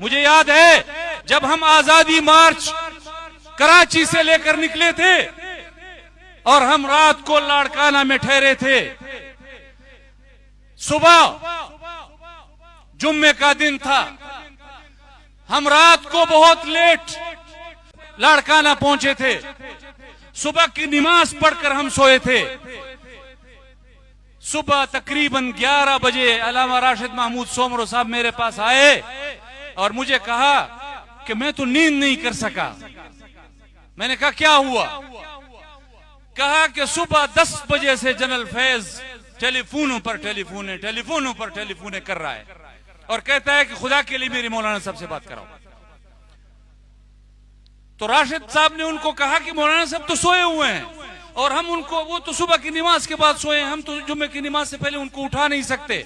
मुझे याद है जब हम आजादी मार्च कराची से लेकर निकले थे और हम रात को लाड़काना में ठहरे थे। सुबह जुम्मे का दिन था, हम रात को बहुत लेट लाड़काना पहुंचे थे। सुबह की नमाज पढ़कर हम सोए थे। सुबह तकरीबन 11 बजे अल्लामा राशिद महमूद सोमरो साहब मेरे पास आए और मुझे कहा कि मैं तो नींद नहीं कर सका। मैंने कहा क्या हुआ? कहा कि सुबह 10 बजे से जनरल फैज टेलीफोनों पर टेलीफोन कर रहा है और कहता है कि खुदा के लिए मेरी मौलाना साहब से बात कराओ। तो राशिद साहब ने उनको कहा कि मौलाना साहब तो सोए हुए हैं और हम उनको, वो तो सुबह की नमाज के बाद सोए, हम तो जुम्मे की नमाज से पहले उनको उठा नहीं सकते।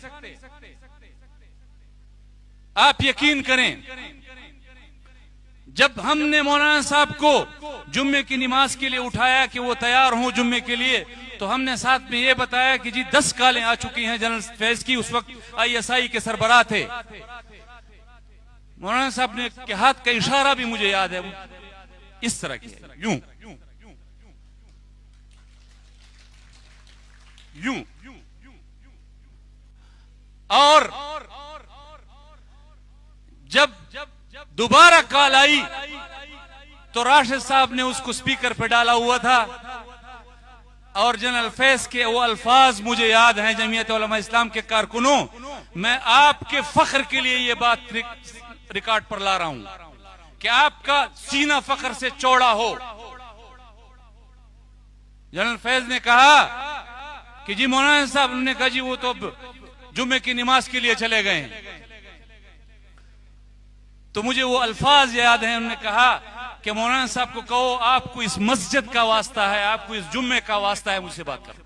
आप यकीन करें, जब हमने मौलाना साहब को जुम्मे की नमाज के लिए उठाया कि वो तैयार हों जुम्मे के लिए, तो हमने साथ में ये बताया कि जी 10 कालें आ चुकी हैं जनरल फैज की। उस वक्त ISI के सरबराह थे। मौलाना साहब ने के हाथ का इशारा भी मुझे याद है, इस तरह की यूं यूं। और जब दोबारा कॉल आई तो राशिद साहब ने उसको स्पीकर पे डाला हुआ था और जनरल फैज के वो अल्फाज मुझे याद हैं, जमीयत उलमा इस्लाम के कारकुनों, मैं आपके फख्र के लिए ये बात रिकॉर्ड पर ला रहा हूं कि आपका सीना फख्र से चौड़ा हो। जनरल फैज ने कहा कि जी मौलाना साहब, उन्होंने कहा जी वो तो जुम्मे की नमाज के लिए चले गए हैं। तो मुझे वो अल्फाज याद हैं, उन्होंने कहा कि मौलाना साहब को कहो आपको इस मस्जिद का वास्ता है, आपको इस जुम्मे का वास्ता है, मुझसे बात करो।